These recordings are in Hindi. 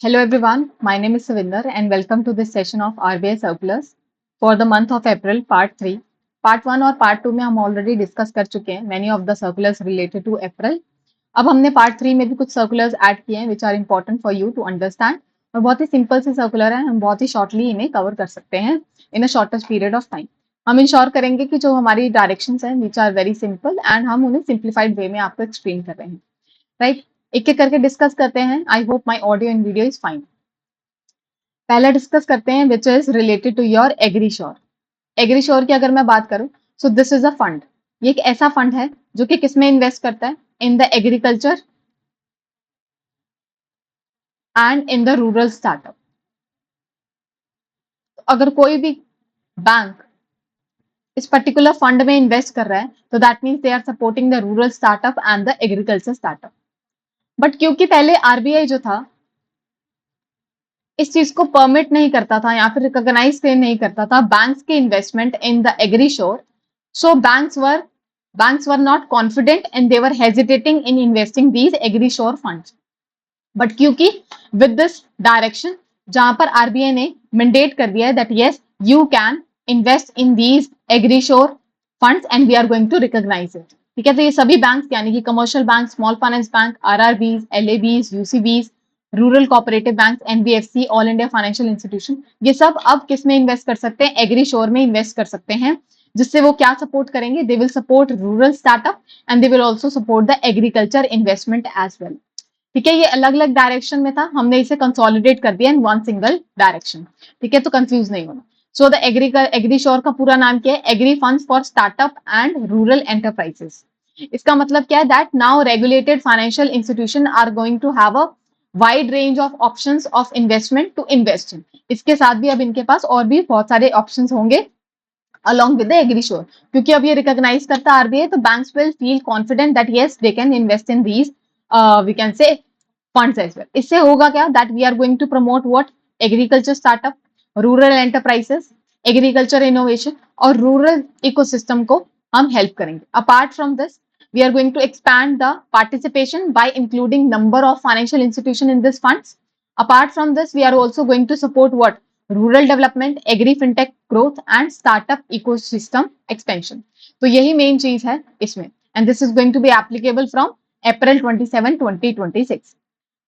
Hello everyone, my name is Savinder and welcome to this session of RBI Circulars for the month of April part 3. Part 1 और part 2 में हम ऑलरेडी डिस्कस कर चुके हैं many of the circulars related to April. अब हमने part 3 में भी कुछ circulars ऐड किए हैं which are important for you to understand और बहुत ही सिंपल से circular है, हम बहुत ही शॉर्टली इन्हें कवर कर सकते हैं in a shortest period of time. हम इंश्योर करेंगे कि जो हमारी डायरेक्शंस हैं which are very simple and हम उन्हें simplified way में आपको एक्सप्लेन कर रहे हैं, राइट? एक एक करके डिस्कस करते हैं. I hope my audio and video is fine. पहला डिस्कस करते हैं which is related to your AgriSure. AgriSure की अगर मैं बात करूं, so this is a fund. ये एक ऐसा फंड है जो कि किसमें इन्वेस्ट करता है? In the agriculture and in the rural startup. अगर कोई भी बैंक इस पर्टिकुलर फंड में इन्वेस्ट कर रहा है तो that means they are supporting the rural startup and the agriculture startup. But क्योंकि पहले आरबीआई जो था इस चीज को परमिट नहीं करता था या फिर रिकॉग्नाइज नहीं करता था बैंक्स के investment in the AgriSure, so banks were not confident and they were hesitating in investing these agri-shore funds. But क्योंकि विद दिस डायरेक्शन जहां पर आरबीआई ने मैंडेट कर दिया है that yes you can invest in these agrisure funds and we are going to recognise it. ठीक है, तो ये सभी बैंक यानी कि commercial bank, small finance bank, RRBs, LABs, UCBs, rural cooperative bank, NBFC, all India financial institution, ये सब अब किस में इन्वेस्ट कर सकते हैं? एग्रीश्योर में इन्वेस्ट कर सकते हैं, जिससे वो क्या सपोर्ट करेंगे? They will support rural startup and they will also support the agriculture investment as well. ठीक है, ये अलग अलग डायरेक्शन में था, हमने इसे कंसोलिडेट कर दिया इन वन सिंगल डायरेक्शन. ठीक है, तो कंफ्यूज नहीं होना. सो द एग्रीश्योर का पूरा नाम क्या है? Agri funds for startup and rural enterprises. इसका मतलब क्या है? That now regulated financial institution are going to have a wide range of options of investment to invest in. इसके साथ भी अब इनके पास और भी बहुत सारे ऑप्शंस होंगे along with the एग्रीश्योर, क्योंकि अब ये रिकॉग्नाइज करता आरबीआई, तो banks will feel confident that yes they can invest in these we can say funds as well. इससे होगा क्या? That we are going to promote what? Agriculture startup, rural enterprises, agriculture innovation और रूरल इकोसिस्टम को हम हेल्प करेंगे. Apart from this we are going to expand the participation by including number of financial institution in this funds. Apart from this, we are also going to support what? Rural development, agri fintech growth and startup ecosystem expansion. तो यही मेन चीज है इसमें, and this is going to be applicable from April 27, 2026.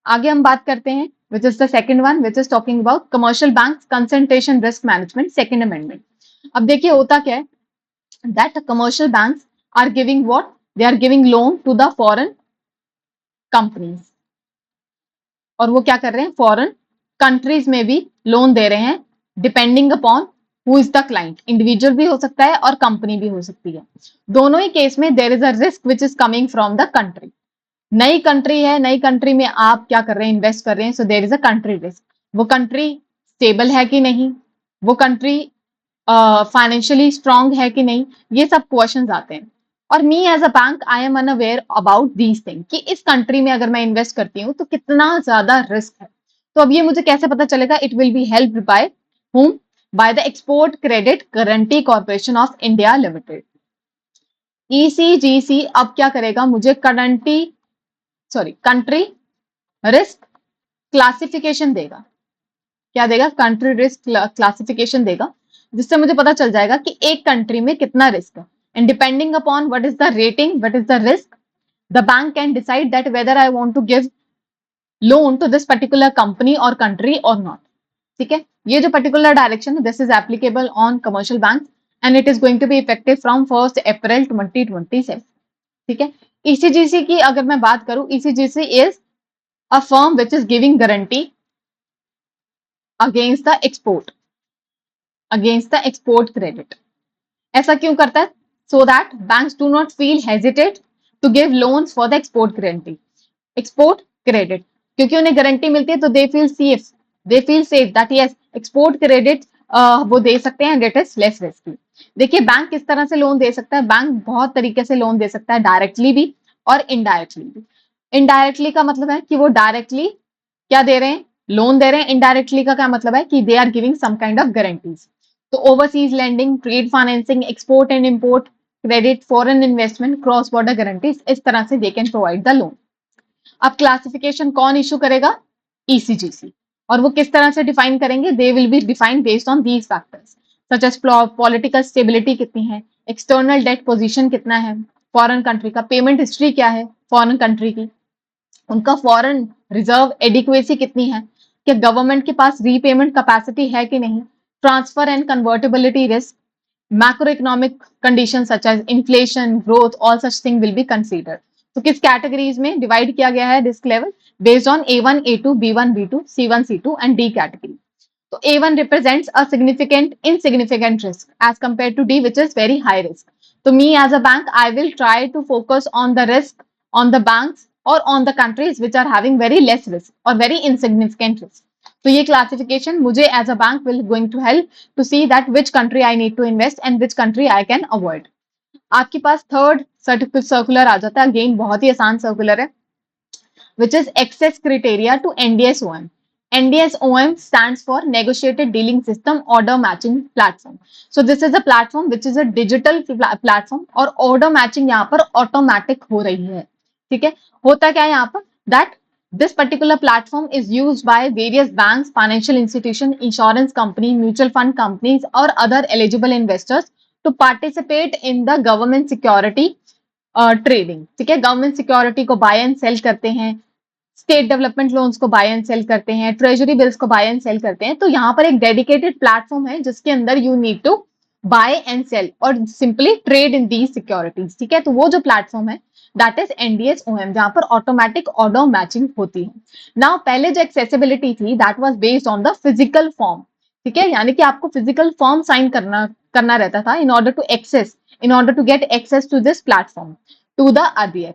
आगे हम बात करते हैं which is the second one, which is talking about commercial banks concentration risk management, second amendment. अब देखिए होता क्या है? That commercial banks are giving what? They are giving loan to the foreign companies. और वो क्या कर रहे हैं? फॉरेन कंट्रीज में भी लोन दे रहे हैं, depending upon who is the client. Individual भी हो सकता है और कंपनी भी हो सकती है. दोनों ही केस में there is a risk which is coming from the country. नई कंट्री है, नई कंट्री में आप क्या कर रहे हैं? इन्वेस्ट कर रहे हैं, so there is a country risk. वो कंट्री स्टेबल है कि नहीं, वो कंट्री फाइनेंशियली स्ट्रांग है कि नहीं, ये सब क्वेश्चंस आते हैं. और me as a bank I am unaware about these thing कि इस कंट्री में अगर मैं इन्वेस्ट करती हूँ तो कितना ज्यादा रिस्क है. तो अब ये मुझे कैसे पता चलेगा? It will be helped bye whom? By the export credit guarantee corporation of India limited. ECGC अब क्या करेगा? मुझे कंट्री रिस्क क्लासिफिकेशन देगा. क्या देगा? कंट्री रिस्क क्लासिफिकेशन देगा, जिससे मुझे पता चल जाएगा कि एक कंट्री में कितना रिस्क है. And depending upon what is the rating, what is the risk, the bank can decide that whether I want to give loan to this particular company or country or not. ठीक है, ये जो particular direction this is applicable on commercial banks and it is going to be effective from 1st April 2027. ठीक है, ECGC की अगर मैं बात करूं, ECGC is a firm which is giving guarantee against the export credit. ऐसा क्यों करता है? So that banks do not feel hesitate to give loans for the export credit. क्योंकि उन्हें गारंटी मिलती है तो they feel safe that yes export credit वो दे सकते हैं and it is less risky. देखिए बैंक किस तरह से लोन दे सकता है? बैंक बहुत तरीके से लोन दे सकता है, डायरेक्टली भी और इनडायरेक्टली भी. इनडायरेक्टली का मतलब है कि वो डायरेक्टली क्या दे रहे हैं? लोन दे रहे हैं. इनडायरेक्टली का क्या मतलब है? कि they are giving some kind of guarantees. तो overseas lending, trade financing, export and import credit, foreign investment, cross border guarantees, इस तरह से they can provide the loan. अब क्लासिफिकेशन कौन इशू करेगा? ECGC। और वो किस तरह से डिफाइन करेंगे? They will be defined based on these factors such as political stability कितनी है, एक्सटर्नल डेट पोजीशन कितना है फॉरेन कंट्री का, पेमेंट हिस्ट्री क्या है फॉरेन कंट्री की, उनका फॉरेन रिजर्व एडिक्वेसी कितनी है, कि गवर्नमेंट के पास रीपेमेंट कैपेसिटी है कि नहीं, transfer and convertibility risk, macroeconomic conditions such as inflation, growth, all such thing will be considered. तो किस कैटेगरीज में डिवाइड किया गया है risk level? Based on A1, A2, B1, B2, C1, C2 and D category. तो A1 represents a significant insignificant risk as compared to D which is very high risk. So me as a bank, I will try to focus on the risk on the banks or on the countries which are having very less risk or very insignificant risk. तो ये क्लासिफिकेशन मुझे as a bank will going to help to see that which country I need to invest and which country I can avoid. आपके पास थर्ड सर्कुलर आ जाता है, अगेन बहुत ही आसान सर्कुलर है, which is access criteria to NDS-OM. NDS-OM stands for Negotiated Dealing System Order Matching Platform. So this is a platform which is a digital platform और order matching यहाँ पर automatic हो रही है, ठीक है। होता क्या है यहाँ पर, that this particular platform is used by various banks, financial institutions, insurance company, mutual fund companies or other eligible investors to participate in the government security trading, ठीक है। गवर्नमेंट सिक्योरिटी को बाय एंड सेल करते हैं, स्टेट डेवलपमेंट लोन्स को बाय एंड सेल करते हैं, ट्रेजरी बिल्स को बाय एंड सेल करते हैं। तो यहाँ पर एक डेडिकेटेड प्लेटफॉर्म है जिसके अंदर you need to buy and sell और simply trade in these securities, ठीक है। तो वो जो प्लेटफॉर्म है दैट इज NDS-OM, जहां पर ऑटोमेटिक ऑर्डर मैचिंग होती है। नाउ पहले जो एक्सेसिबिलिटी थी that was based on the physical form, ठीक है, यानी कि आपको फिजिकल फॉर्म साइन करना रहता था in order to get access to this platform to the RBI।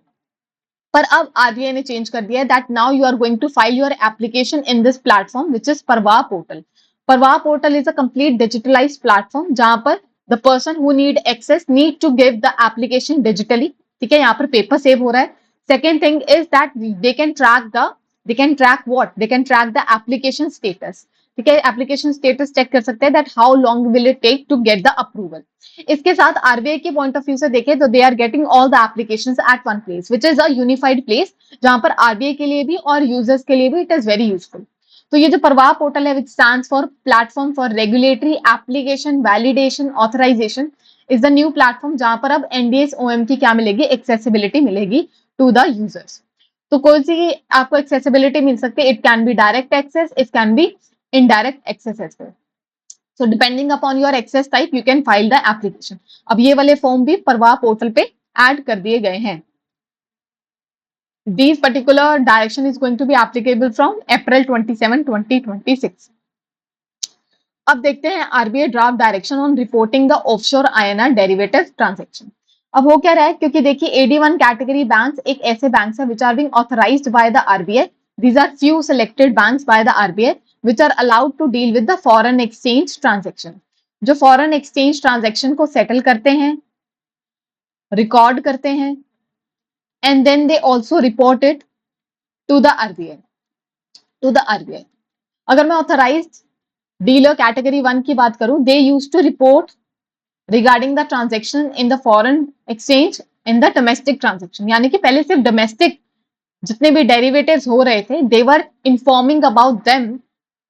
पर अब RBI ने चेंज कर दिया है that now you are going to file your application in this platform which is Pravaah portal. Pravaah portal is a complete digitalize platform जहां पर the person who need access need to give the application digitally, ठीक है, यहाँ पर पेपर सेव हो रहा है। Second thing is that they can track the application status, ठीक है, एप्लीकेशन स्टेटस चेक कर सकते हैं that how long will it take to get the approval. इसके साथ RBI के पॉइंट ऑफ व्यू से देखें तो they are getting all the applications at one place which is a unified place, जहां पर RBI के लिए भी और यूजर्स के लिए भी इट इज वेरी यूजफुल। तो ये जो परवाह पोर्टल है which stands for platform for regulatory application validation authorization is the new platform, जहां पर अब NDS-OM की क्या मिलेगी, एक्सेसिबिलिटी मिलेगी टू द यूजर्स। तो कोई सी आपको एक्सेसिबिलिटी मिल सकती है, it can be direct access, it can be indirect access as well. So depending upon your access type, you can file the application. अब ये वाले फॉर्म भी परवाह पोर्टल पे ऐड कर दिए गए हैं। These particular direction is going to be applicable from April 27, 2026. अब देखते हैं RBI draft direction on reporting the offshore INR derivative transaction. अब हो क्या रहा है, क्योंकि देखिए AD1 कैटेगरी बैंक्स एक ऐसे बैंक्स है which are being authorized by the RBI। These are few selected banks by the RBI which are allowed to deal with the foreign exchange transaction, जो foreign exchange transaction को settle करते हैं, record करते हैं and then they also report it to the RBI। अगर मैं authorized dealer category 1 की बात करूं, they used to report regarding the transaction in the foreign exchange in the domestic transaction, यानी कि पहले सिर्फ domestic जितने भी डेरिवेटिव्स हो रहे थे they were informing about them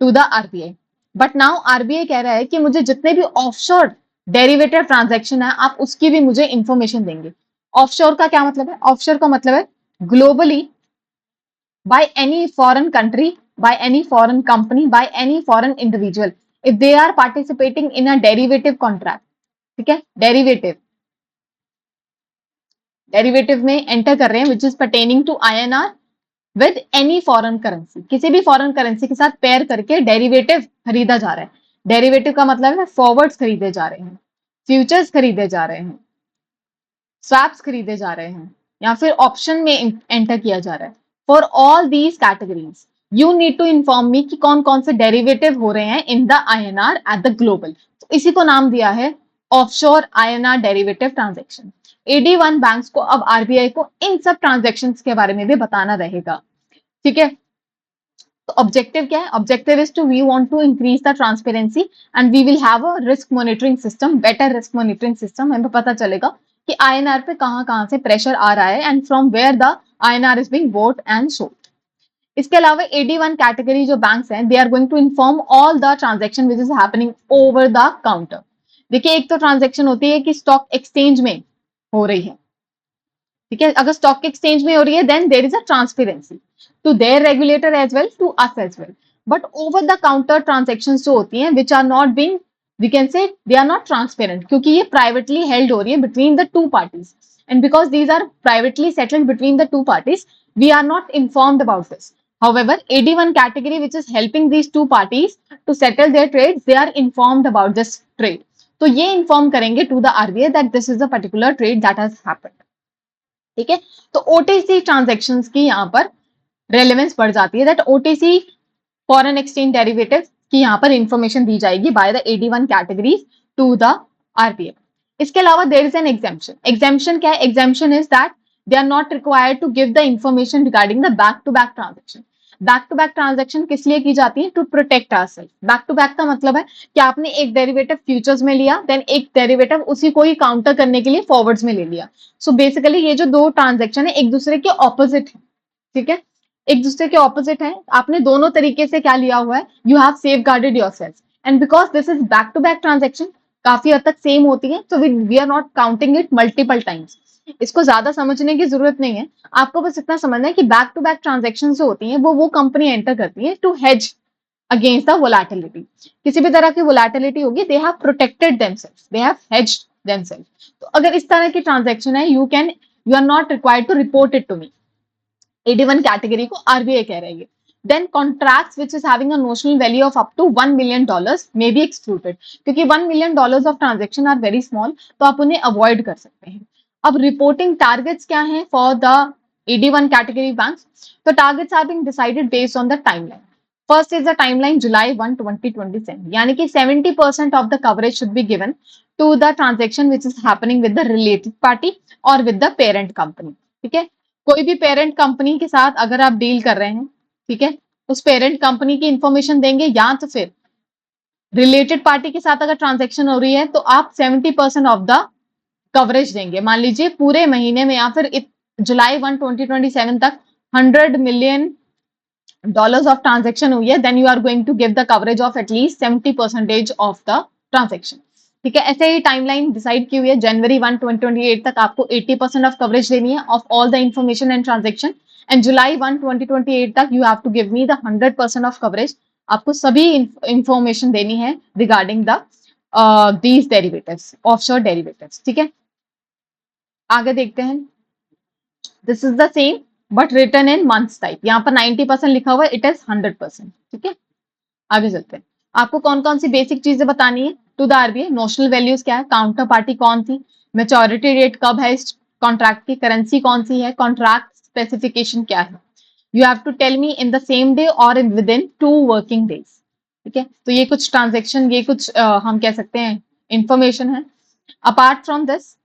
to the RBI। But now RBI कह रहा है कि मुझे जितने भी ऑफशोर डेरिवेटिव ट्रांजैक्शन है आप उसकी भी मुझे इंफॉर्मेशन देंगे। ऑफशोर का क्या मतलब है? ऑफशोर का मतलब है globally by any foreign country, by any foreign company, by any foreign individual if they are participating in a derivative contract, ठीक है, डेरिवेटिव में एंटर कर रहे हैं which is pertaining to INR with any foreign currency, किसी भी फॉरेन करेंसी के साथ पेयर करके डेरिवेटिव खरीदा जा रहा है। डेरिवेटिव का मतलब है फॉरवर्ड्स खरीदे जा रहे हैं, फ्यूचर्स खरीदे जा रहे हैं, स्वैप्स खरीदे जा रहे हैं या फिर ऑप्शन में एंटर किया जा रहा है। For all these categories you need to inform me कि कौन कौन से डेरिवेटिव हो रहे हैं in the INR at the global. तो इसी को नाम दिया है offshore INR derivative transaction. AD1 banks को अब RBI को इन सब ट्रांजेक्शन्स के बारे में भी बताना रहेगा, ठीक है। तो ऑब्जेक्टिव क्या है? Objective is to we want to increase the transparency and we will have a risk monitoring system, better risk monitoring system. हमें पता चलेगा कि INR पे कहां कहां से प्रेशर आ रहा है and from where the INR is being bought and sold. इसके अलावा AD1 कैटेगरी जो बैंक्स हैं, they are going to inform all the transaction which is happening over the counter. देखिए, एक तो ट्रांजेक्शन होती है कि स्टॉक एक्सचेंज में हो रही है, ठीक है, अगर स्टॉक एक्सचेंज में हो रही है then there is a transparency to their regulator as well, to us as well. But over the counter transaction जो होती हैं which are not being, we can say they are not transparent, क्योंकि ये प्राइवेटली हेल्ड हो रही है between the two parties, and because these are privately settled between the two parties, we are not informed about this. However, AD1 category, which is helping these two parties to settle their trades, they are informed about this trade. तो ये inform करेंगे to the RBI that this is a particular trade that has happened. ठीक है, तो ओटीसी ट्रांजेक्शन्स की यहाँ पर रेलेवेंस बढ़ जाती है, that OTC foreign exchange derivatives की यहाँ पर इंफॉर्मेशन दी जाएगी by the AD1 categories to the RBI। इसके अलावा there is an exemption. Exemption क्या है? Exemption is that they are not required to give the information regarding the back to back transaction. Back to back transaction किस लिए की जाती है? To protect ourself. Back to back का मतलब है कि आपने एक डेरिवेटिव फ्यूचर्स में लिया, देन एक डेरिवेटिव उसी को ही काउंटर करने के लिए फॉरवर्ड्स में ले लिया। सो बेसिकली ये जो दो ट्रांजेक्शन है एक दूसरे के ऑपोजिट है, ठीक है, एक दूसरे के ऑपोजिट है, आपने दोनों तरीके से क्या लिया हुआ है, you have safeguarded yourself, and because this is back to back transaction काफी हद तक सेम होती है, तो we are not counting it multiple times. इसको ज्यादा समझने की जरूरत नहीं है, आपको बस इतना समझना है कि बैक टू बैक ट्रांजेक्शन जो होती हैं वो कंपनी एंटर करती है to hedge against the volatility. किसी भी तरह की वोलेटिलिटी होगी, they have protected themselves, they have hedged themselves. तो अगर इस तरह की ट्रांजेक्शन है, you are not required to report it to me. AD1 category को RBI कह रही है। Then contracts which is having a notional value of up to $1 million may be excluded, क्योंकि $1 million of transaction are very small, तो आप उन्हें अवॉइड कर सकते हैं। अब रिपोर्टिंग टारगेट्स क्या हैं for the AD1 category banks? तो targets are being decided based on the timeline. First is the timeline July 1, 2027, यानी कि 70% of the coverage should be given to the transaction which is happening with the related party और विद द पेरेंट कंपनी। ठीक है, कोई भी पेरेंट कंपनी के साथ अगर आप डील कर रहे हैं, ठीक है, उस पेरेंट कंपनी की इंफॉर्मेशन देंगे, या तो फिर रिलेटेड पार्टी के साथ अगर ट्रांजेक्शन हो रही है तो आप 70% ऑफ द कवरेज देंगे। मान लीजिए पूरे महीने में या फिर जुलाई 1, 2027 तक $100 million ऑफ ट्रांजेक्शन हुई है, then you are going to give the coverage of at least 70% of the transaction. ठीक है, ऐसे ही टाइमलाइन डिसाइड की हुई है, जनवरी 1, 2028 तक आपको 80% ऑफ कवरेज देनी है of all the information and transaction, and July 1, 2028 तक you have to give me the 100% of coverage. आपको सभी इंफॉर्मेशन देनी है regarding the these derivatives, offshore derivatives. ठीक है, आगे देखते हैं। This is the same but return in months type. यहाँ पर 90% लिखा हुआ है, इट इज 100%। ठीक है, आगे चलते हैं। आपको कौन कौन सी बेसिक चीजें बतानी है to the RBI? Notional values क्या है, काउंटर पार्टी कौन थी, मैच्योरिटी डेट कब है इस कॉन्ट्रैक्ट की, करेंसी कौन सी है, कॉन्ट्रैक्ट स्पेसिफिकेशन क्या है। You have to tell me in the same day और विद इन 2 वर्किंग डेज। ठीक है, तो ये कुछ ट्रांजेक्शन, ये कुछ हम कह सकते हैं इंफॉर्मेशन है। अपार्ट फ्रॉम दिस,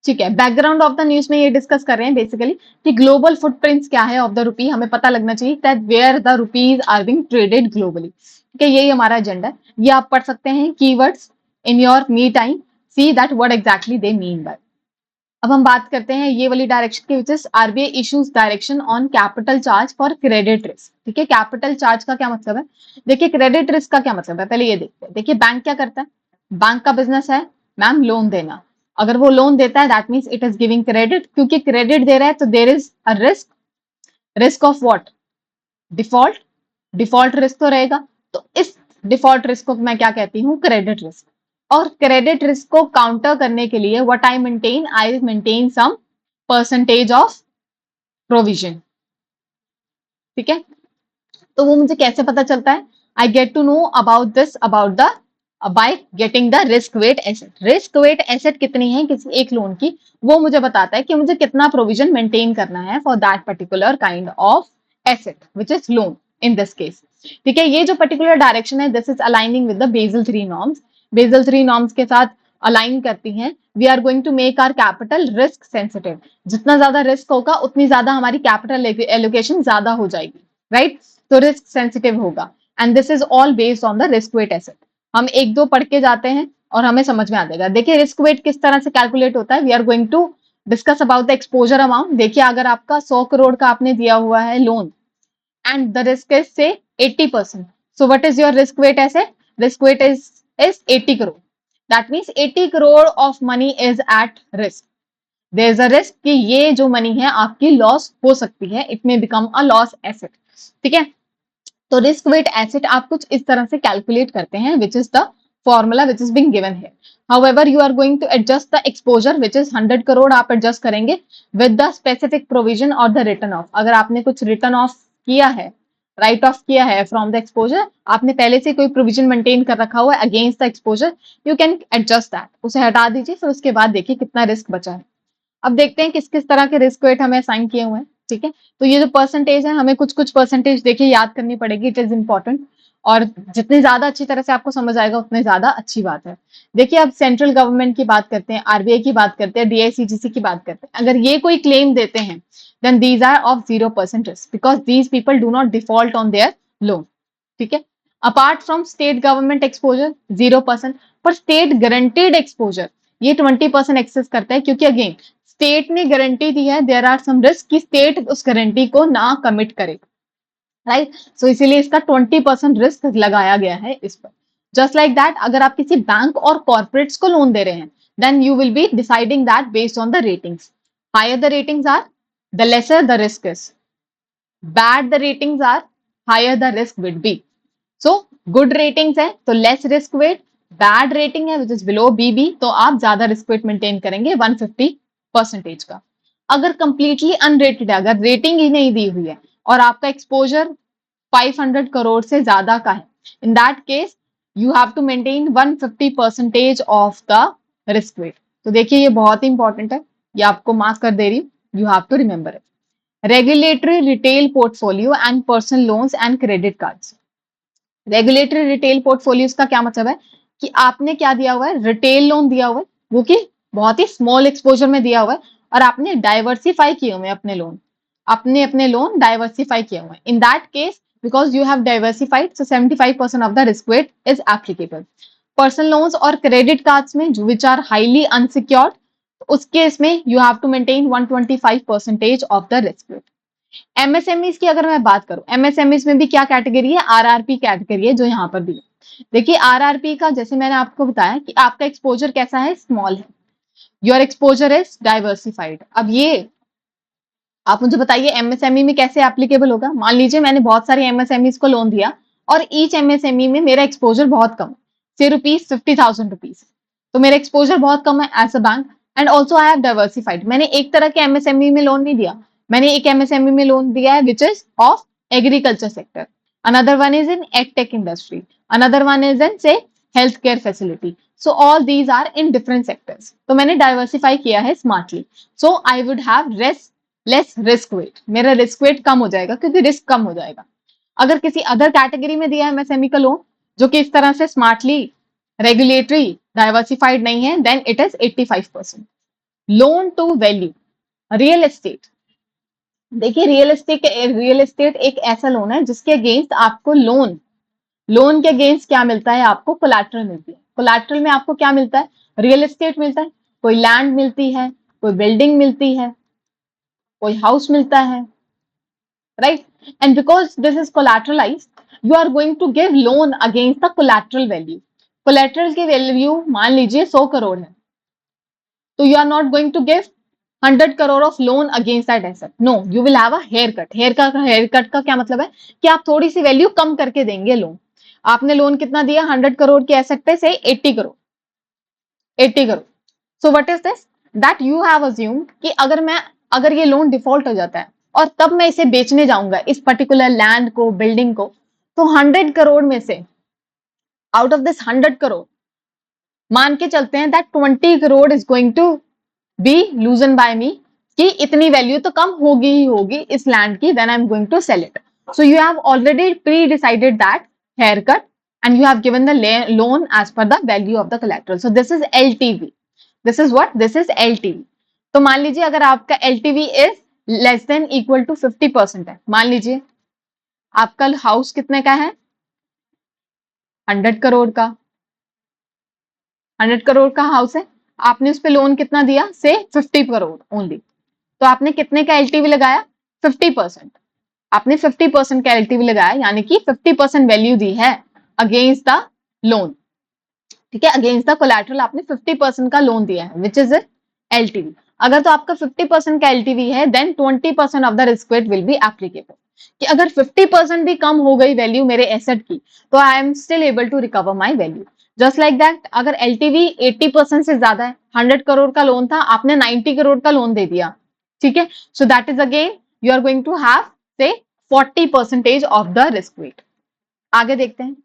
ठीक है, बैकग्राउंड ऑफ द न्यूज में ये डिस्कस कर रहे हैं बेसिकली कि ग्लोबल फुटप्रिंट्स क्या है ऑफ द रुपी, हमें पता लगना चाहिए that where the rupees are being traded globally. ठीक है, यही हमारा एजेंडा है। ये आप पढ़ सकते हैं keywords in your me time, see that what exactly they mean by. अब हम बात करते हैं ये वाली डायरेक्शन की, which is RBI issues direction on capital charge for credit risk. ठीक है, कैपिटल चार्ज का क्या मतलब है? देखिए, क्रेडिट रिस्क का क्या मतलब है, पहले ये देखते हैं। देखिए, बैंक क्या करता है? बैंक का बिजनेस है मैम लोन देना। अगर वो लोन देता है that means it is giving credit, क्योंकि क्रेडिट दे रहा है तो there is a risk. Risk of what? Default. Default risk तो रहेगा, तो इस डिफॉल्ट रिस्क को मैं क्या कहती हूँ? Credit risk. और क्रेडिट रिस्क को काउंटर करने के लिए what I maintain some percentage of provision. ठीक है, तो वो मुझे कैसे पता चलता है? I get to know about this about the by getting the risk weight asset. Risk weight asset कितनी है किसी एक लोन की, वो मुझे बताता है कि मुझे कितना प्रोविजन मेंटेन करना है for that particular kind of asset which is loan in this case. ठीक है, ये जो पर्टिकुलर डायरेक्शन है, this is aligning with the Basel 3 norms. Basel 3 norms के साथ अलाइन करती हैं। We are going to make our capital risk sensitive. जितना ज्यादा रिस्क होगा उतनी ज्यादा हमारी कैपिटल एलोकेशन ज्यादा हो जाएगी, राइट? तो रिस्क सेंसिटिव होगा, and this is all based on the risk weight asset. हम 1-2 पढ़ के जाते हैं और हमें समझ में आ जाएगा। देखिए, रिस्क वेट किस तरह से कैलकुलेट होता है, we are going to discuss about the exposure amount. देखिए अगर आपका 100 करोड़ का आपने दिया हुआ है loan and the risk is say 80%. So what is your risk weight asset? Risk weight is 80 crore. That means 80 crore of money is at risk. There is a risk कि ये जो मनी है आपकी लॉस हो सकती है, it may become a loss asset. ठीक है, तो रिस्क वेट एसेट आप कुछ इस तरह से कैलकुलेट करते हैं, which is the formula which is being given है। However you are going to adjust the exposure which is 100 crore आप एडजस्ट करेंगे विद द स्पेसिफिक प्रोविजन और द रिटर्न ऑफ। अगर आपने कुछ रिटर्न ऑफ किया है, राइट ऑफ किया है फ्रॉम द एक्सपोजर, आपने पहले से कोई प्रोविजन मेंटेन कर रखा हुआ है against the exposure, you can adjust that, उसे हटा दीजिए, फिर उसके बाद देखिए कितना रिस्क बचा है। अब देखते हैं किस किस तरह के रिस्क वेट हमें असाइन किए हुए हैं। ठीक है, तो ये जो परसेंटेज है हमें कुछ कुछ परसेंटेज देखिए याद करनी पड़ेगी, इट इज इंपॉर्टेंट, और जितनी ज्यादा अच्छी तरह से आपको समझ आएगा उतनी ज्यादा अच्छी बात है। देखिए अब सेंट्रल गवर्नमेंट की बात करते हैं, आरबीआई की बात करते हैं, डीआईसीजीसी की बात करते हैं, अगर ये कोई क्लेम देते हैं then these are of 0% risk because these people do not default on their loan. ठीक है, apart from state government exposure 0%, पर स्टेट गारंटीड एक्सपोजर ये 20% एक्सेस करता है, क्योंकि अगेन स्टेट ने गारंटी दी है, देयर आर सम रिस्क कि स्टेट उस गारंटी को ना कमिट करे, राइट। सो इसीलिए इसका 20% रिस्क लगाया गया है इस पर। जस्ट लाइक दैट अगर आप किसी बैंक और कॉर्पोरेट्स को लोन दे रहे हैं then you will be deciding that based on the ratings. Higher the ratings are the lesser the risk is, bad the ratings are higher the risk would be. So good ratings है तो less risk weight, bad rating है विच इज बिलो बीबी तो आप ज्यादा रिस्क वेट मेंटेन करेंगे 150% का। अगर कंप्लीटली अनरेटेड है, अगर रेटिंग ही नहीं दी हुई है और आपका एक्सपोजर 500 करोड़ से ज्यादा का है, in that case you have to maintain 150% of the risk weight. तो देखिए ये बहुत ही इंपॉर्टेंट है, ये आपको मार्क कर दे रही हूँ, you have to remember it. Regulatory retail portfolio and personal loans and credit cards. Regulatory retail portfolios का क्या मतलब है कि आपने क्या दिया हुआ है, रिटेल लोन दिया हुआ है, वो कि बहुत ही स्मॉल एक्सपोजर में दिया हुआ है, और आपने डाइवर्सिफाई किए हुए अपने लोन, अपने लोन डाइवर्सिफाई किए हुए। In that case because you have diversified so 75% of the risk weight is applicable. Personal loans और क्रेडिट कार्ड्स में विच आर हाईली अनसिक्योर्ड, उस केस में you have to maintain 125% of the risk weight. MSMEs की अगर मैं बात करूं, एमएसएमईज में भी क्या कैटेगरी है, आरआरपी कैटेगरी है जो यहाँ पर भी है। देखिए आरआरपी का जैसे मैंने आपको बताया कि आपका एक्सपोजर कैसा है, स्मॉल है, योर एक्सपोजर इज डाइवर्सिफाइड। अब ये आप मुझे बताइए एमएसएमई में कैसे एप्लीकेबल होगा। मान लीजिए मैंने बहुत सारे एमएसएमईज को लोन दिया और ईच एमएसएमई में मेरा एक्सपोजर बहुत कम, से ₹50,000, तो मेरा एक्सपोजर बहुत कम है as a bank, and also I have diversified. मैंने एक तरह के एमएसएमई में लोन नहीं दिया, मैंने एक एमएसएमई में लोन दिया है which is of agriculture sector, another one is in edtech industry, another one is in say health care facility. So all these are in different sectors, तो मैंने डाइवर्सिफाई किया है smartly, so I would have less risk weight, मेरा रिस्क वेट कम हो जाएगा क्योंकि रिस्क कम हो जाएगा। अगर किसी अदर कैटेगरी में दिया है एमएसएमई का लोन जो कि इस तरह से स्मार्टली रेगुलेटरी डाइवर्सिफाइड नहीं है then it is 85%। Loan to value, real estate. देखिए रियल एस्टेट एक ऐसा लोन है जिसके अगेंस्ट आपको लोन के अगेंस्ट क्या मिलता है, आपको कोलैटरल मिलती है। कोलैटरल में आपको क्या मिलता है, रियल एस्टेट मिलता है, कोई लैंड मिलती है, कोई बिल्डिंग मिलती है, कोई हाउस मिलता है, right. And because this is collateralised you are going to give loan against the collateral value. Collateral की वैल्यू मान लीजिए 100 करोड़ है, तो you are not going to give 100 crore of loan against that asset, no you will have a haircut. Haircut का क्या मतलब है कि आप थोड़ी सी वैल्यू कम करके देंगे लोन। आपने लोन कितना दिया 100 करोड़ के एसेट पे से 80 crore. So what is this, that you have assumed कि अगर ये लोन डिफॉल्ट हो जाता है और तब मैं इसे बेचने जाऊंगा इस पर्टिकुलर लैंड को, बिल्डिंग को, तो 100 करोड़ में से आउट ऑफ दिस 100 करोड़ मान के चलते हैं that 20 crore is going to be loosen by me, कि इतनी वैल्यू तो कम होगी ही होगी इस लैंड की, then I am going to sell it. So you have already pre decided that haircut and you have given the loan as per the value of the collateral. So this is LTV. This is what? This is LTV. तो मान लीजिए अगर आपका LTV is less than equal to 50% है, मान लीजिए आपका हाउस कितने का है, 100 करोड़ का, 100 करोड़ का हाउस है, आपने उस पे लोन कितना दिया, से 50 करोड़ ओनली, तो आपने कितने का एलटीवी लगाया, 50%। आपने 50% का एलटीवी लगाया, यानी कि 50% वैल्यू दी है अगेंस्ट द लोन, ठीक है, अगेंस्ट द कोलैटरल आपने 50% का लोन दिया है, विच इज एलटीवी। अगर तो आपका 50% का एलटीवी है, then 20% of the risk weight will be applicable, कि अगर 50% भी कम हो गई वैल्यू मेरे एसेट की, तो I am still able to recover my value. Just like that, अगर एलटीवी 80% से ज्यादा है, 100 करोड़ का लोन था, आपने 90 करोड़ का लोन दे दिया, ठीक है, so that is again you are going to have say 40% of the risk wait. आगे देखते हैं,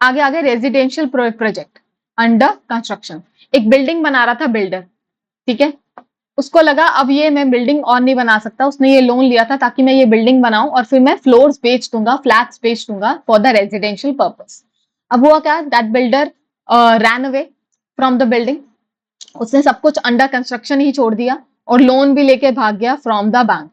आगे आगे रेजिडेंशियल प्रोजेक्ट अंडर कंस्ट्रक्शन। एक बिल्डिंग बना रहा था बिल्डर, ठीक है, उसको लगा अब ये मैं बिल्डिंग और नहीं बना सकता, उसने ये लोन लिया था ताकि मैं ये बिल्डिंग बनाऊं और फिर मैं फ्लोर्स बेच दूंगा, फ्लैट्स बेच दूंगा फॉर द रेजिडेंशियल पर्पस। अब हुआ क्या, that builder ran away from the building, उसने सब कुछ अंडर कंस्ट्रक्शन ही छोड़ दिया और लोन भी लेके भाग गया फ्रॉम द बैंक।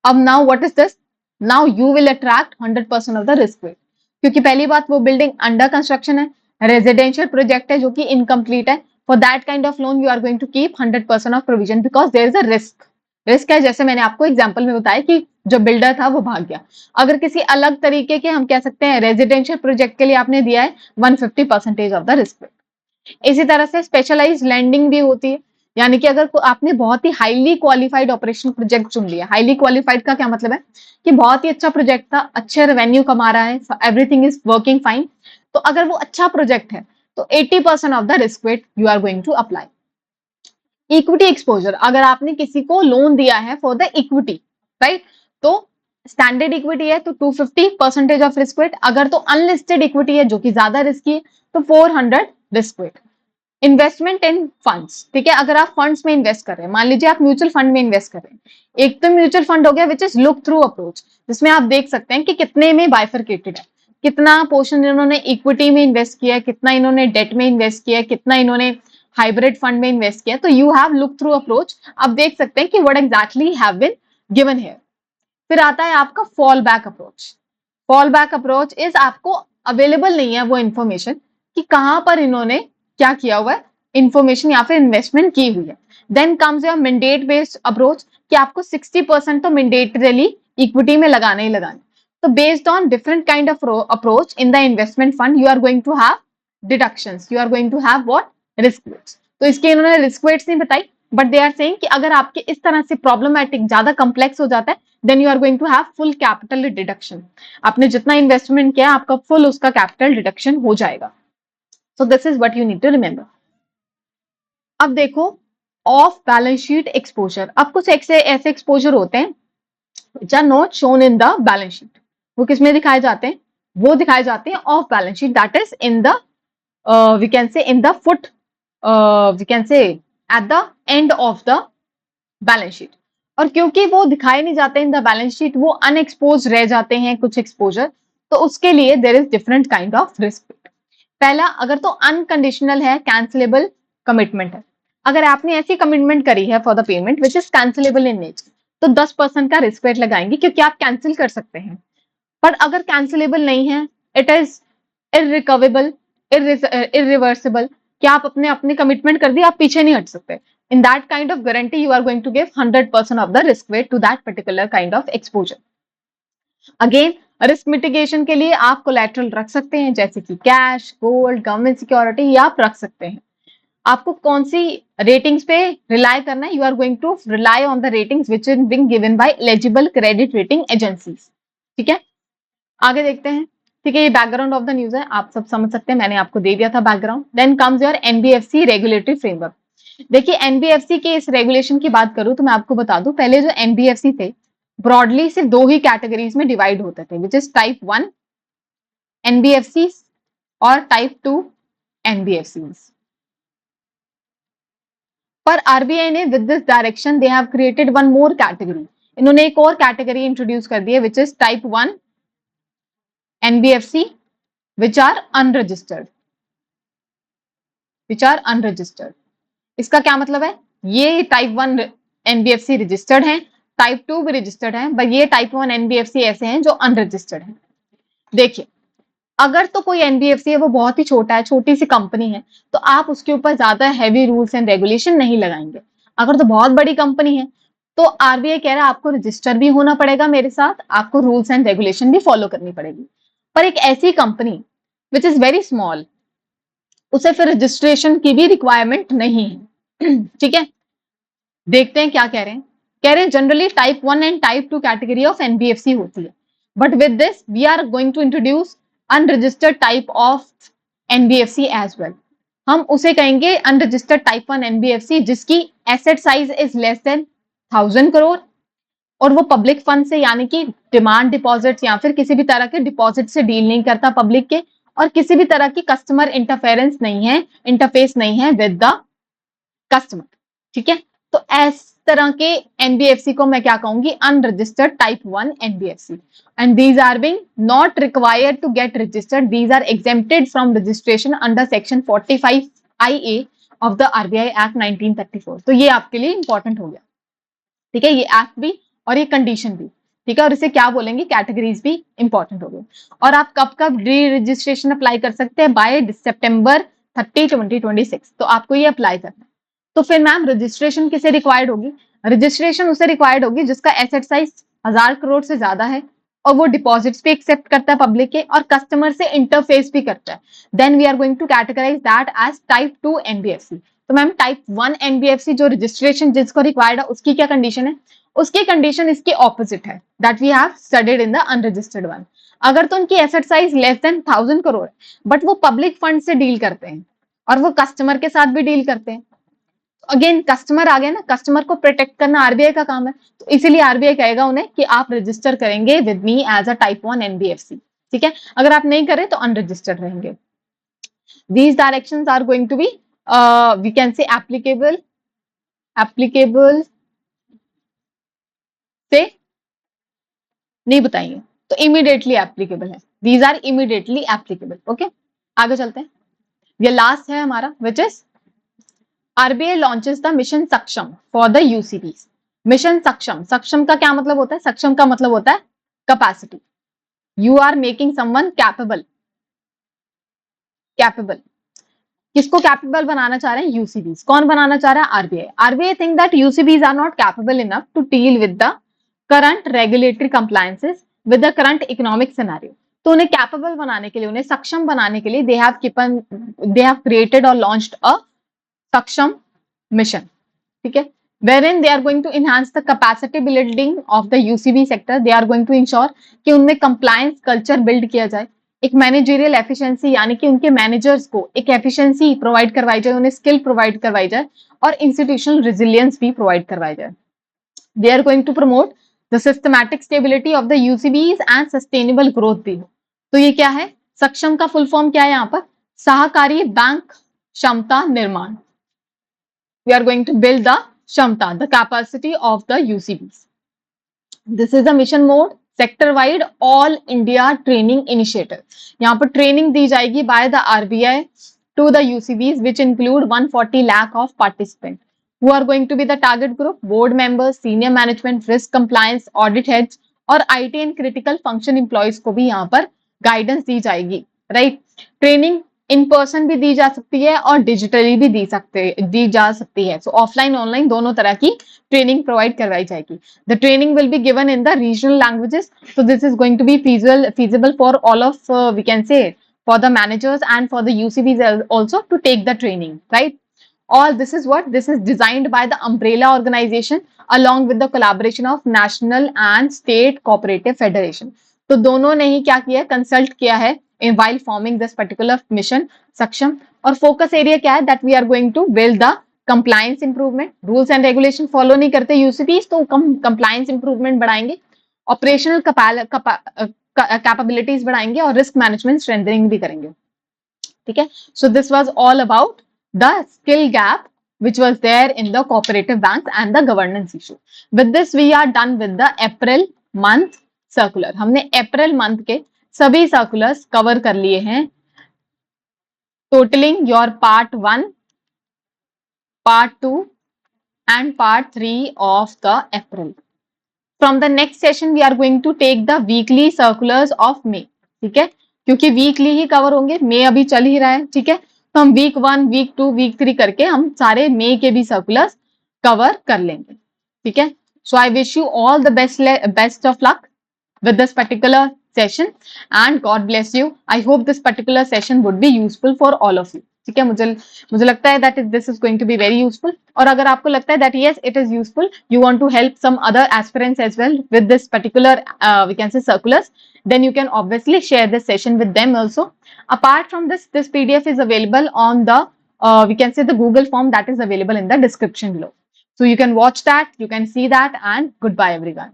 अब now what is this, now you will attract 100% of the risk weight, क्योंकि पहली बात वो बिल्डिंग अंडर कंस्ट्रक्शन है, रेजिडेंशियल प्रोजेक्ट है जो कि इनकम्प्लीट है, for that kind of loan you are going to keep 100% of provision, because there is a risk. Risk है, जैसे मैंने आपको एग्जांपल में बताया कि जो बिल्डर था वो भाग गया। अगर किसी अलग तरीके के हम कह सकते हैं रेजिडेंशियल प्रोजेक्ट के लिए आपने दिया है 150% ऑफ द रिस्क वेट। इसी तरह से स्पेशलाइज लैंडिंग भी होती है, यानी कि अगर आपने बहुत ही हाईली क्वालिफाइड ऑपरेशन प्रोजेक्ट चुन लिया, हाईली क्वालिफाइड का क्या मतलब है कि बहुत ही अच्छा प्रोजेक्ट था, अच्छे रेवेन्यू कमा रहा है, एवरीथिंग इज वर्किंग फाइन, तो अगर वो अच्छा प्रोजेक्ट है तो 80% of the risk weight you are going to apply. Equity exposure, अगर आपने किसी को लोन दिया है फॉर द इक्विटी, राइट, तो स्टैंडर्ड इक्विटी है तो 250% ऑफ रिस्क वेट, अगर तो अनलिस्टेड इक्विटी है जो कि ज्यादा रिस्की है तो 400 रिस्क वेट। इन्वेस्टमेंट इन फंड्स, ठीक है, अगर आप फंड्स में इन्वेस्ट कर रहे हैं, मान लीजिए आप म्यूचुअल फंड में इन्वेस्ट कर रहे हैं, एक तो म्यूचुअल फंड हो गया which is look through approach, जिसमें आप देख सकते हैं कि कितने में बाइफरकेटेड है, कितना पोर्शन इन्होंने इक्विटी में इन्वेस्ट किया है, कितना इन्होंने डेट में इन्वेस्ट किया है, कितना इन्होंने हाइब्रिड फंड में इन्वेस्ट किया, तो you have look through approach, आप देख सकते हैं कि what exactly have been given here. फिर आता है आपका fall back approach. Fall back approach is आपको अवेलेबल नहीं है वो इन्फॉर्मेशन कि कहां पर इन्होंने क्या किया हुआ है, इन्फॉर्मेशन या फिर इन्वेस्टमेंट की हुई है। Then comes your mandate based approach, कि आपको 60% तो मैंडेटरीली इक्विटी में लगाना ही लगाना। तो based on different kind of approach in the investment fund you are going to have deductions, you are going to have what, risk weights. तो इसके इन्होंने रिस्क वेट्स नहीं बताई, बट दे आर सेइंग कि अगर आपके इस तरह से प्रॉब्लमैटिक ज्यादा कम्प्लेक्स हो जाता है, then you are going to have full capital deduction. आपने जितना इन्वेस्टमेंट किया आपका फुल उसका कैपिटल डिडक्शन हो जाएगा। So this is what you need to remember. अब देखो ऑफ बैलेंस शीट एक्सपोजर। अब कुछ ऐसे एक्सपोजर होते हैं which are not shown in the balance sheet, वो किसमें दिखाए जाते हैं, वो दिखाए जाते हैं of balance sheet, that is in the we can say in the foot we can say at the end of the balance sheet. और क्योंकि वो दिखाए नहीं जाते इन द बैलेंस शीट, वो अनएक्सपोज रह जाते हैं कुछ एक्सपोजर, तो उसके लिए there is different kind of risk. पहला, अगर तो अनकंडीशनल है, कैंसिलेबल कमिटमेंट है, अगर आपने ऐसी कमिटमेंट करी है for the payment which is cancellable in nature, तो 10% का रिस्क वेट लगाएंगे क्योंकि आप कैंसिल कर सकते हैं। पर अगर कैंसिलेबल नहीं है, इट इज इरिकवेबल, इरिवर्सिबल, कि आप अपने अपने कमिटमेंट कर दी, आप पीछे नहीं हट सकते, in that kind of guarantee you are going to give 100% of the risk weight to that particular kind of exposure. Again, risk mitigation के लिए आप कोलैटरल रख सकते हैं, जैसे कि कैश, गोल्ड, गवर्नमेंट सिक्योरिटी, ये आप रख सकते हैं। आपको कौन सी रेटिंग्स पे रिलाई करना है, you are going to rely on the ratings which is being given by eligible credit rating agencies, ठीक है। आगे देखते हैं, ठीक है, ये बैकग्राउंड ऑफ द न्यूज है, आप सब समझ सकते हैं, मैंने आपको दे दिया था background. Then comes your NBFC regulatory framework. देखिए एनबीएफसी के इस रेगुलेशन की बात करूं तो मैं आपको बता दूं, पहले जो एनबीएफसी थे ब्रॉडली सिर्फ दो ही कैटेगरीज में डिवाइड होते थे, विच इज टाइप 1 एनबीएफसी और टाइप 2 एनबीएफसी। पर आरबीआई ने with this direction they have created one more category, इन्होंने एक और कैटेगरी इंट्रोड्यूस कर दी है, which is type 1 NBFC which are unregistered, which are unregistered. इसका क्या मतलब है, ये टाइप 1 एनबीएफसी रजिस्टर्ड हैं, टाइप 2 भी रजिस्टर्ड हैं, बट ये टाइप 1 एनबीएफसी ऐसे हैं जो अनरजिस्टर्ड हैं। देखिए अगर तो कोई एनबीएफसी है वो बहुत ही छोटा है, छोटी सी कंपनी है, तो आप उसके ऊपर ज्यादा हैवी रूल्स एंड रेगुलेशन नहीं लगाएंगे। अगर तो बहुत बड़ी कंपनी है तो आरबीआई कह रहा है आपको रजिस्टर भी होना पड़ेगा मेरे साथ, आपको रूल्स एंड रेगुलेशन भी फॉलो करनी पड़ेगी। पर एक ऐसी company which is very small, उसे फिर रजिस्ट्रेशन की भी रिक्वायरमेंट नहीं है। ठीक है, देखते हैं क्या कह रहे हैं। कह रहे हैं generally type 1 and type 2 category of NBFC होती है, but with this we are going to introduce unregistered type of NBFC as well. हम उसे कहेंगे अनरजिस्टर्ड टाइप 1 एनबीएफसी जिसकी asset size is less than 1000 crore, और वो पब्लिक फंड से यानी कि डिमांड डिपॉजिट्स या फिर किसी भी तरह के डिपॉजिट से डील नहीं करता पब्लिक के, और किसी भी तरह की कस्टमर इंटरफेरेंस नहीं है, इंटरफेस नहीं है विद द कस्टमर। ठीक है, तो इस तरह के एनबीएफसी को मैं क्या कहूंगी, unregistered type 1 NBFC, and these are being not required to get registered, these are exempted from registration under section 45 IA of the RBI act 1934। तो ये आपके लिए इंपॉर्टेंट हो गया। ठीक है, ये एक्ट भी और ये कंडीशन भी। ठीक है, और इसे क्या बोलेंगे, कैटेगरीज भी इंपॉर्टेंट हो गए। और आप कब कब री रजिस्ट्रेशन अप्लाई कर सकते हैं, बाय सितंबर 30, 2026। तो आपको ये अप्लाई करना है। तो फिर मैम रजिस्ट्रेशन किसे रिक्वायर्ड होगी, रजिस्ट्रेशन उसे रिक्वायर्ड होगी जिसका एसेट साइज 1000 करोड़ से ज्यादा है, और वो डिपॉजिट्स भी एक्सेप्ट करता है पब्लिक के, और कस्टमर से इंटरफेस भी करता है। Then we are going to categorize that as type 2 NBFC. तो मैम टाइप 1 एनबीएफसी जो रजिस्ट्रेशन जिसको रिक्वायर्ड है उसकी क्या कंडीशन है, उसकी कंडीशन इसके ऑपोजिट है, that we have studied in the unregistered one. अगर तो उनकी asset size less than 1000 crore, but वो पब्लिक फंड से डील करते हैं और वो कस्टमर के साथ भी डील करते हैं, अगेन कस्टमर आ गया ना, कस्टमर को प्रोटेक्ट करना आरबीआई का काम है, तो इसीलिए आरबीआई कहेगा उन्हें कि आप रजिस्टर करेंगे with me as a type 1 NBFC. ठीक है, अगर आप नहीं करें तो अनरजिस्टर्ड रहेंगे। These directions are going to be we can say applicable से नहीं बताइए, तो इमीडिएटली एप्लीकेबल है, these are immediately applicable. Okay, आगे चलते हैं। ये लास्ट है हमारा which is RBI launches the mission Saksham for the UCBs. Mission Saksham, Saksham का क्या मतलब होता है, सक्षम का मतलब होता है capacity, you are making someone capable. Capable किसको कैपेबल बनाना चाह रहे हैं, यूसीबीज। कौन बनाना चाह रहा है, RBI. RBI think that UCBs are not capable enough to deal with the current regulatory compliances with the current economic scenario. तो उन्हें कैपेबल बनाने के लिए, उन्हें सक्षम बनाने के लिए दे हैव क्रिएटेड और लॉन्च्ड अ सक्षम मिशन। ठीक है, wherein they are going to enhance the capacity building of the UCB sector, they are going to ensure कि उनमें compliance culture build किया जाए, एक मैनेजरियल एफिशिएंसी यानी कि उनके मैनेजर्स को एक एफिशिएंसी प्रोवाइड करवाई जाए, उन्हें स्किल प्रोवाइड करवाई जाए, और इंस्टीट्यूशनल रेजिलियंस भी प्रोवाइड करवाई जाए। They are going to promote the systematic stability of the UCBs and sustainable growth भी हो। तो ये क्या है, सक्षम का फुल फॉर्म क्या है यहाँ पर, सहकारी बैंक क्षमता निर्माण। We are going to build the Shamta, the capacity of the UCBs. This is the mission mode, sector wide all India training initiative. यहाँ पर ट्रेनिंग दी जाएगी by the RBI to the UCBs which include 140 lakh of participants who are going to be the target group, board members, senior management, risk compliance, audit heads और IT and critical function employees को भी यहाँ पर गाइडेंस दी जाएगी। राइट, ट्रेनिंग इन पर्सन भी दी जा सकती है और डिजिटली भी दी जा सकती है। सो ऑफलाइन ऑनलाइन दोनों तरह की ट्रेनिंग प्रोवाइड करवाई जाएगी। The training will be given in the regional languages, so this is going to be feasible for all of we can say for the managers and for the UCBs also to take the training, right? All this is what this is designed by the umbrella organization along with the collaboration of national and state cooperative federation. तो दोनों ने ही क्या किया है, कंसल्ट किया है in while forming this particular mission सक्षम। और फोकस एरिया क्या है, that we are going to build the compliance improvement, rules and regulation follow नहीं करते यूसीबीज तो कंप्लायंस इंप्रूवमेंट बढ़ाएंगे, ऑपरेशनल कैपेबिलिटीज बढ़ाएंगे और रिस्क मैनेजमेंट स्ट्रेंथनिंग भी करेंगे। ठीक है, so this was all about the skill gap which was there in the cooperative banks and the governance issue. With this we are done with the April month circular. हमने अप्रैल मंथ के सभी सर्कुलर्स कवर कर लिए हैं, totalling your part 1, part 2 and part 3 of the April. From the next session we are going to take the weekly circulars of May. ठीक है, क्योंकि वीकली ही कवर होंगे, मई अभी चल ही रहा है, ठीक है। तो हम वीक 1, वीक 2, वीक 3 करके हम सारे मई के भी सर्कुलर्स कवर कर लेंगे, ठीक है। So I wish you all the best of luck with this particular session and God bless you. I hope this particular session would be useful for all of you. ठीक है, मुझे लगता है that this is going to be very useful. और अगर आपको लगता है that yes it is useful, you want to help some other aspirants as well with this particular we can say circulars, then you can obviously share this session with them also. Apart from this PDF is available on the we can say the Google form that is available in the description below. So you can watch that, you can see that, and goodbye everyone.